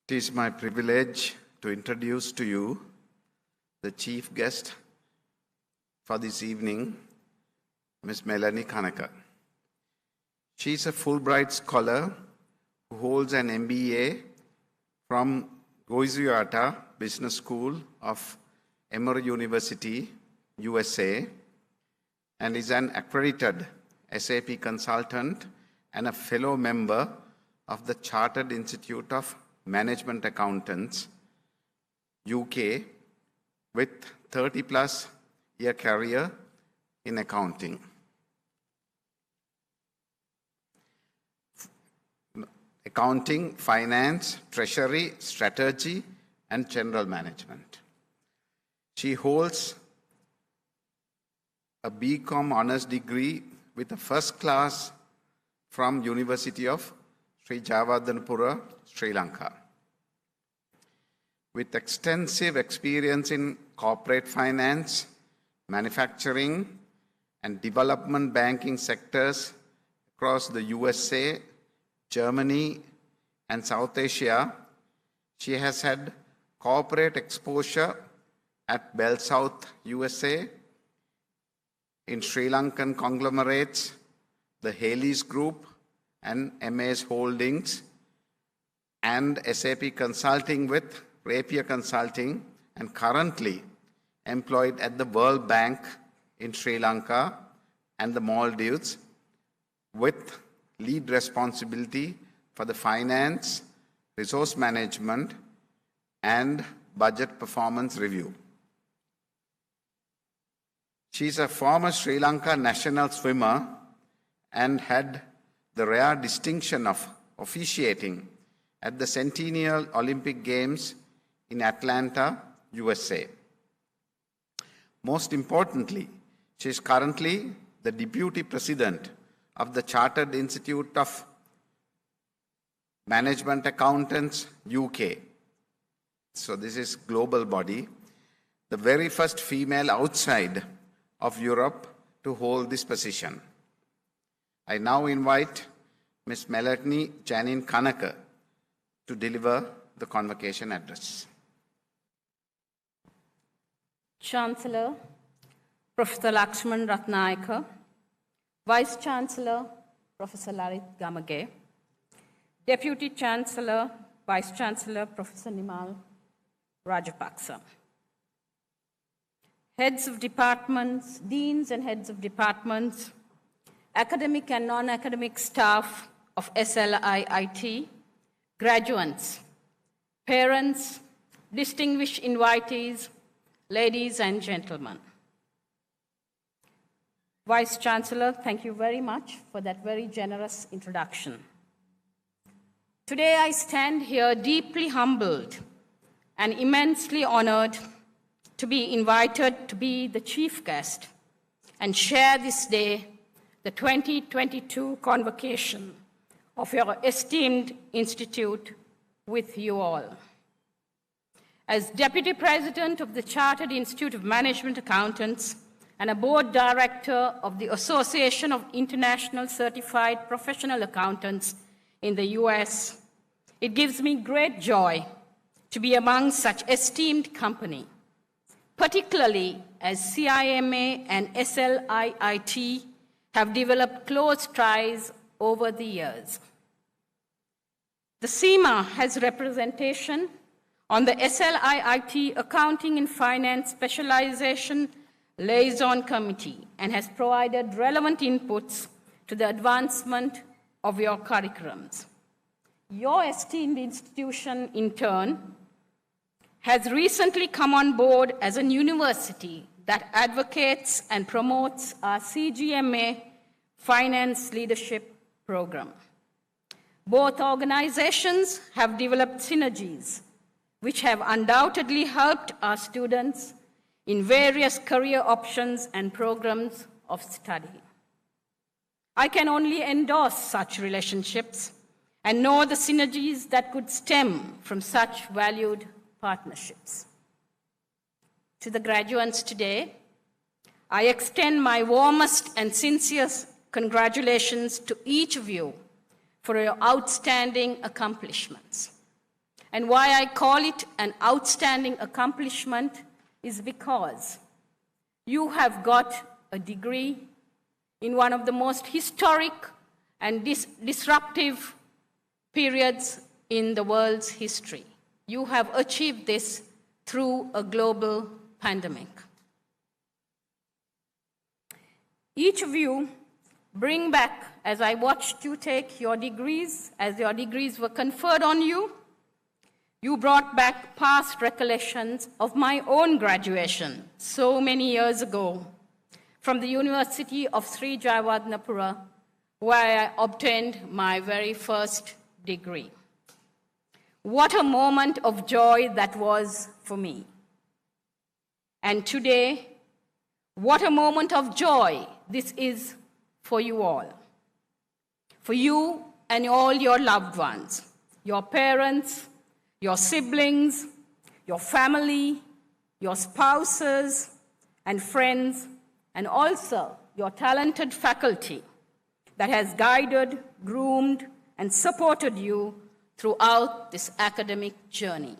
It is my privilege to introduce to you the chief guest for this evening, Ms. Melanie Kanaka. She is a Fulbright scholar who holds an MBA from Goizueta Business School of Emory University, USA, and is an accredited SAP consultant and a fellow member of the Chartered Institute of Management Accountants, UK, with 30+ year career in accounting. Accounting, finance, treasury, strategy, and general management. She holds a BCom honors degree with a first class from University of Sri Jayawardhanapura, Sri Lanka. With extensive experience in corporate finance, manufacturing, and development banking sectors across the USA, Germany, and South Asia, she has had corporate exposure at Bell South, USA, in Sri Lankan conglomerates, the Haley's Group, and MAS Holdings, and SAP Consulting with Rapier Consulting, and currently employed at the World Bank in Sri Lanka and the Maldives, with lead responsibility for the finance, resource management, and budget performance review. She is a former Sri Lanka national swimmer and had the rare distinction of officiating at the Centennial Olympic Games in Atlanta, USA. Most importantly, she is currently the Deputy President of the Chartered Institute of Management Accountants, UK. So this is a global body, the very first female outside of Europe to hold this position. I now invite Ms. Melanie Kanaka to deliver the convocation address. Chancellor, Professor Lakshman Ratnayaka, Vice Chancellor, Professor Lalit Gamage, Deputy Chancellor, Vice Chancellor, Professor Nimal Rajapaksa, heads of departments, deans and heads of departments, academic and non-academic staff of SLIIT, graduates, parents, distinguished invitees, ladies and gentlemen. Vice Chancellor, thank you very much for that very generous introduction. Today I stand here deeply humbled and immensely honored to be invited to be the chief guest and share this day the 2022 convocation of your esteemed institute with you all. As Deputy President of the Chartered Institute of Management Accountants and a board director of the Association of International Certified Professional Accountants in the US, it gives me great joy to be among such esteemed company, particularly as CIMA and SLIIT have developed close ties over the years. The CIMA has representation on the SLIIT Accounting and Finance Specialization Liaison Committee and has provided relevant inputs to the advancement of your curriculums. Your esteemed institution, in turn, has recently come on board as a university that advocates and promotes our CGMA Finance Leadership Program. Both organizations have developed synergies which have undoubtedly helped our students in various career options and programs of study. I can only endorse such relationships and know the synergies that could stem from such valued partnerships. To the graduates today, I extend my warmest and sincerest congratulations to each of you for your outstanding accomplishments. And why I call it an outstanding accomplishment is because you have got a degree in one of the most historic and disruptive periods in the world's history. You have achieved this through a global pandemic. Each of you bring back, as I watched you take your degrees, as your degrees were conferred on you, you brought back past recollections of my own graduation so many years ago from the University of Sri Jayawardenepura, where I obtained my very first degree. What a moment of joy that was for me. And today, what a moment of joy this is for you all. For you and all your loved ones, your parents, your siblings, your family, your spouses and friends, and also your talented faculty that has guided, groomed, and supported you throughout this academic journey.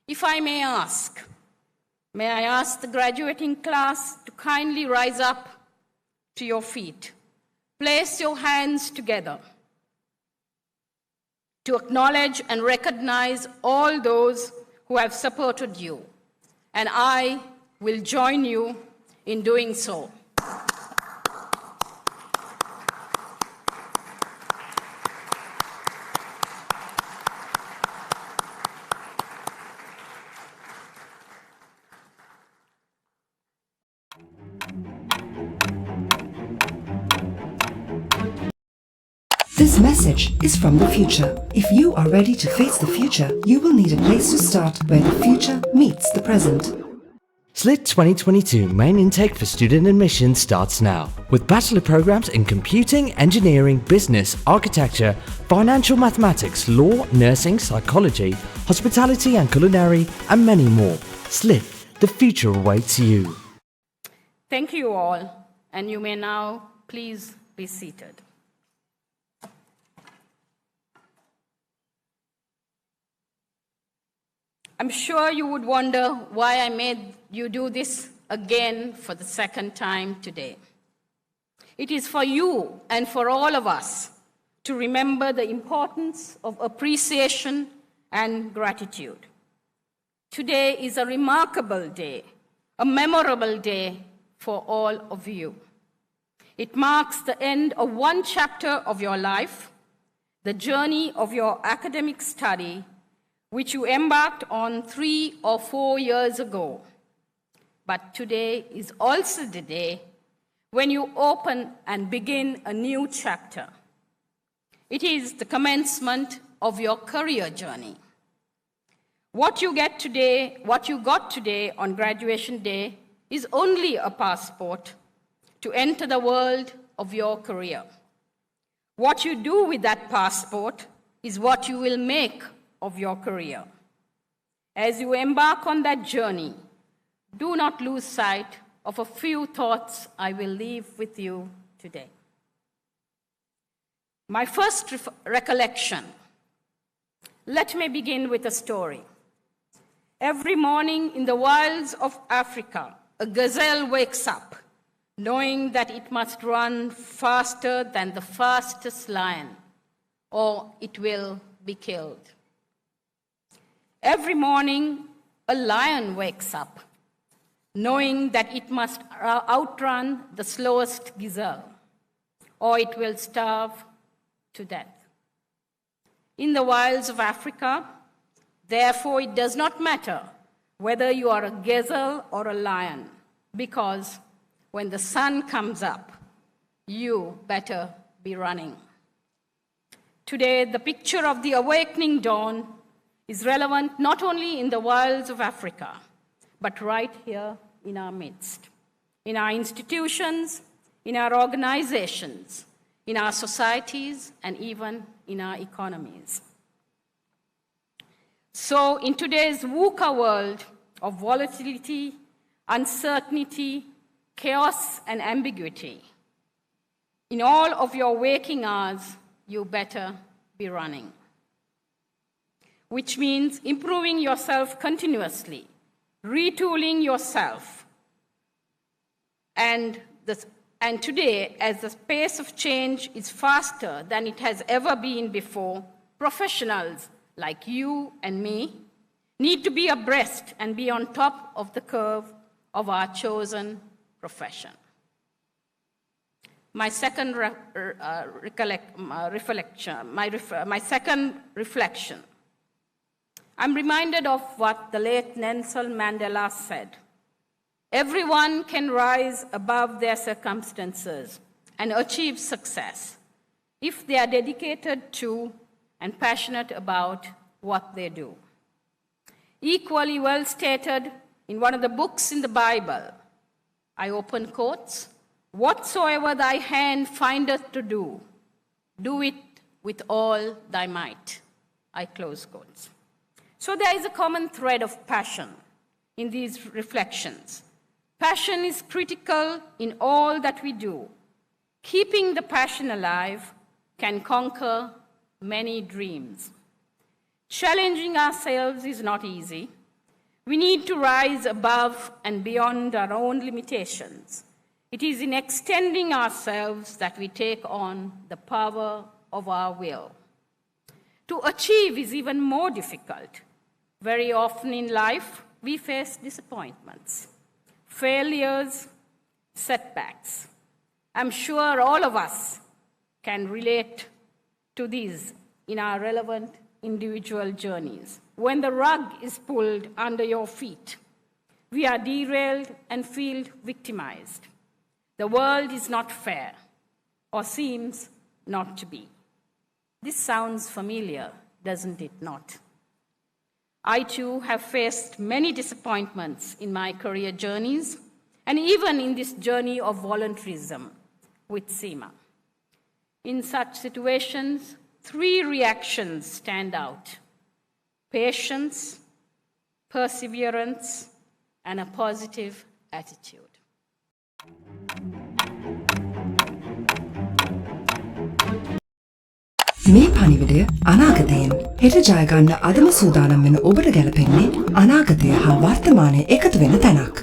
If I may I ask the graduating class to kindly rise up to your feet. Place your hands together to acknowledge and recognize all those who have supported you, and I will join you in doing so. This message is from the future. If you are ready to face the future, you will need a place to start where the future meets the present. SLIIT 2022 main intake for student admission starts now, with bachelor programs in computing, engineering, business, architecture, financial mathematics, law, nursing, psychology, hospitality and culinary, and many more. SLIIT, the future awaits you. Thank you all, and you may now please be seated. I'm sure you would wonder why I made you do this again for the second time today. It is for you and for all of us to remember the importance of appreciation and gratitude. Today is a remarkable day, a memorable day for all of you. It marks the end of one chapter of your life, the journey of your academic study, which you embarked on 3 or 4 years ago. But today is also the day when you open and begin a new chapter. It is the commencement of your career journey. What you got today on graduation day is only a passport to enter the world of your career. What you do with that passport is what you will make of your career. As you embark on that journey, do not lose sight of a few thoughts I will leave with you today. My first recollection. Let me begin with a story. Every morning in the wilds of Africa, a gazelle wakes up, knowing that it must run faster than the fastest lion, or it will be killed. Every morning, a lion wakes up, knowing that it must outrun the slowest gazelle, or it will starve to death. In the wilds of Africa, therefore, it does not matter whether you are a gazelle or a lion, because when the sun comes up, you better be running. Today, the picture of the awakening dawn is relevant not only in the wilds of Africa, but right here in our midst, in our institutions, in our organizations, in our societies, and even in our economies. So in today's VUCA world of volatility, uncertainty, chaos, and ambiguity, in all of your waking hours, you better be running. which means improving yourself continuously, retooling yourself. And today, as the pace of change is faster than it has ever been before, professionals like you and me need to be abreast and be on top of the curve of our chosen profession. My second reflection. I'm reminded of what the late Nelson Mandela said. Everyone can rise above their circumstances and achieve success if they are dedicated to and passionate about what they do. Equally well stated in one of the books in the Bible, I open quotes, "Whatsoever thy hand findeth to do, do it with all thy might." I close quotes. So there is a common thread of passion in these reflections. Passion is critical in all that we do. Keeping the passion alive can conquer many dreams. Challenging ourselves is not easy. We need to rise above and beyond our own limitations. It is in extending ourselves that we take on the power of our will. To achieve is even more difficult. Very often in life, we face disappointments, failures, setbacks. I'm sure all of us can relate to these in our relevant individual journeys. When the rug is pulled under your feet, we are derailed and feel victimized. The world is not fair, or seems not to be. This sounds familiar, doesn't it not? I too have faced many disappointments in my career journeys, and even in this journey of volunteerism with CIMA. In such situations, 3 reactions stand out: patience, perseverance, and a positive attitude. මේ පණිවිඩය අනාගතයෙන් හෙට ජය ගන්න අදම සූදානම් වෙන ඔබට ගැලපෙන්නේ අනාගතය හා වර්තමානය එකතු වෙන තැනක්.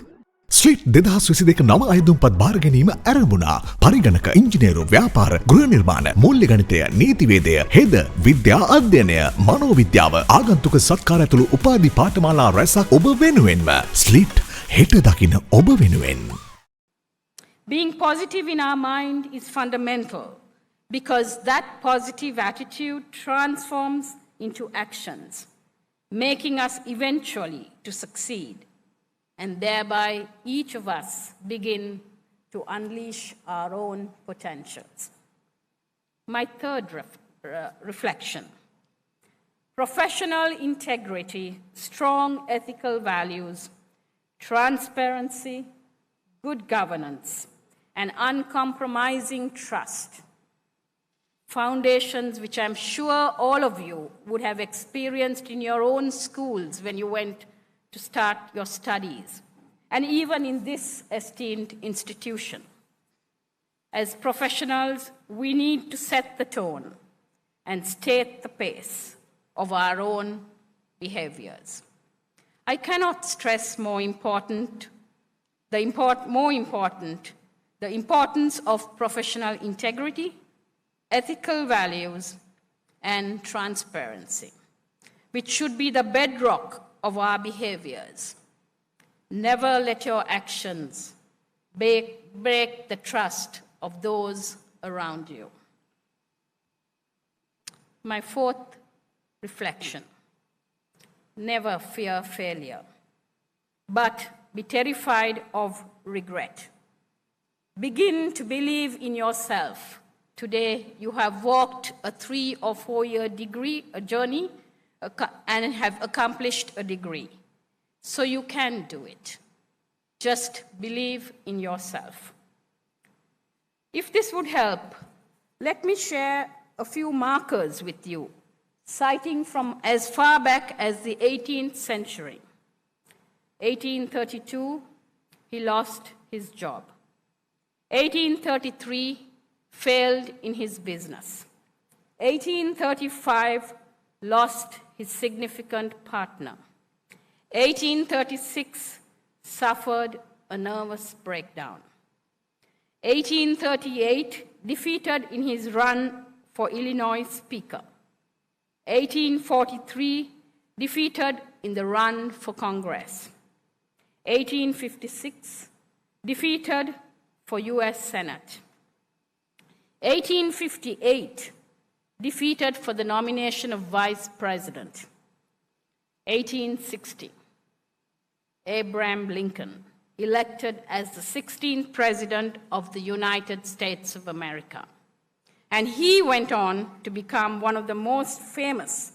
ස්ලිට් 2022 නව අයදුම්පත් බාර ගැනීම ආරම්භුණා. පරිගණක, ඉංජිනේරු, ව්‍යාපාර, ගෘහ නිර්මාණ, මූල්‍ය ගණිතය, නීතිවේදය, හෙද, විද්‍යා අධ්‍යයනය, මනෝවිද්‍යාව, ආගන්තුක සත්කාර ඇතුළු උපාධි පාඨමාලා රැසක් ඔබ වෙනුවෙන්ම. ස්ලිට් හෙට දකින ඔබ වෙනුවෙන්. Being positive in our mind is fundamental, because that positive attitude transforms into actions, making us eventually to succeed, and thereby each of us begin to unleash our own potentials. My third reflection: professional integrity, strong ethical values, transparency, good governance, and uncompromising trust. Foundations which I'm sure all of you would have experienced in your own schools when you went to start your studies, and even in this esteemed institution. As professionals, we need to set the tone and state the pace of our own behaviors. I cannot stress the importance of professional integrity, ethical values, and transparency, which should be the bedrock of our behaviors. Never let your actions break the trust of those around you. My fourth reflection: never fear failure, but be terrified of regret. Begin to believe in yourself. Today, you have walked a 3 or 4 year journey and have accomplished a degree. So you can do it. Just believe in yourself. If this would help, let me share a few markers with you, citing from as far back as the 18th century. 1832, he lost his job. 1833, failed in his business. 1835, lost his significant partner. 1836 suffered a nervous breakdown. 1838 defeated in his run for Illinois Speaker. 1843 defeated in the run for Congress. 1856 defeated for US Senate. 1858 defeated for the nomination of Vice President. 1860 Abraham Lincoln elected as the 16th President of the United States of America. And he went on to become one of the most famous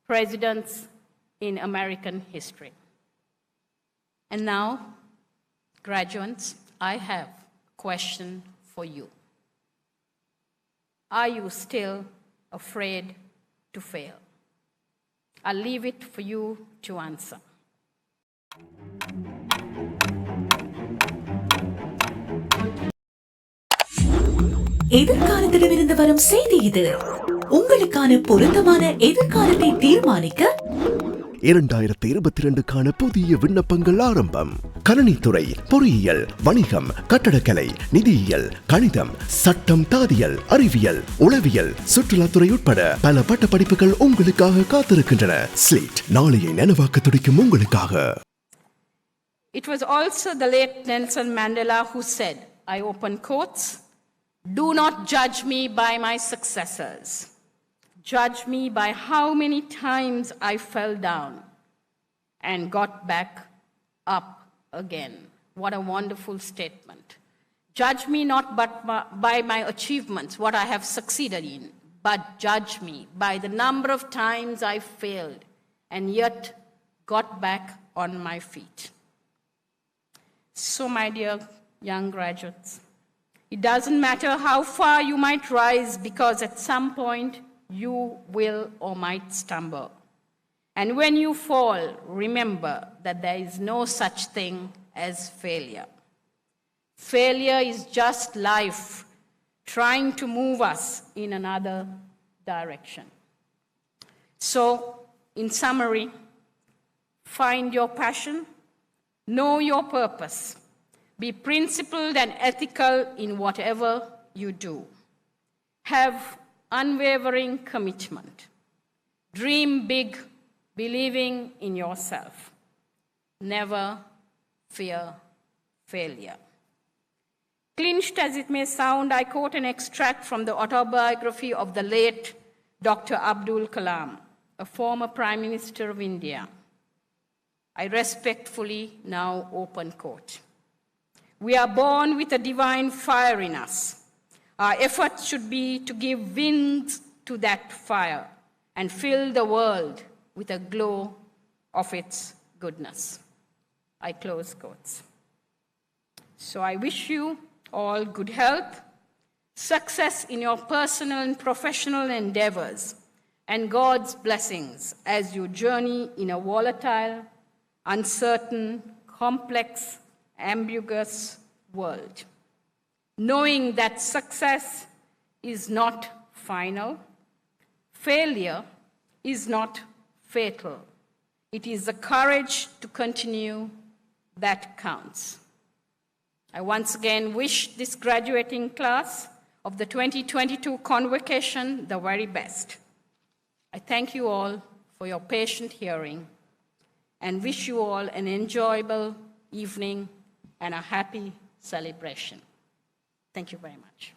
presidents in American history. And now, graduates, I have a question for you. Are you still afraid to fail? I'll leave it for you to answer. எதிர்காலத்திடமிருந்து வரும் செய்தி இது. உங்களுக்கான பொருத்தமான எதிர்காலத்தை தீர்மானிக்க 2022க்கான புதிய விண்ணப்பங்கள் ஆரம்பம். கணினித்துறை, பொறியியல், வணிகம், கட்டடக்கலை, நிதியியல், கணிதம், சட்டம், தாதியல், அறிவியல், உளவியல், சுற்றுலாத்துறை உட்பட பல பட்ட படிப்புகள் உங்களுக்காக காத்திருக்கின்றன. SLIIT நாளையை நனவாக்க துடிக்கும் உங்களுக்காக. It was also the late Nelson Mandela who said, I open quotes, "Do not judge me by my successors. Judge me by how many times I fell down and got back up again." What a wonderful statement. Judge me not but by my achievements, what I have succeeded in, but judge me by the number of times I failed and yet got back on my feet. So, my dear young graduates, it doesn't matter how far you might rise, because at some point you will or might stumble. And when you fall, remember that there is no such thing as failure. Failure is just life trying to move us in another direction. So, in summary, find your passion, know your purpose, be principled and ethical in whatever you do. Have unwavering commitment. Dream big, believing in yourself. Never fear failure. Clinched as it may sound, I quote an extract from the autobiography of the late Dr. Abdul Kalam, a former Prime Minister of India. I respectfully now open quote. We are born with a divine fire in us. Our efforts should be to give wings to that fire and fill the world with a glow of its goodness. I close quotes. So I wish you all good health, success in your personal and professional endeavors, and God's blessings as you journey in a volatile, uncertain, complex, ambiguous world. Knowing that success is not final, failure is not fatal. It is the courage to continue that counts. I once again wish this graduating class of the 2022 Convocation the very best. I thank you all for your patient hearing and wish you all an enjoyable evening and a happy celebration. Thank you very much.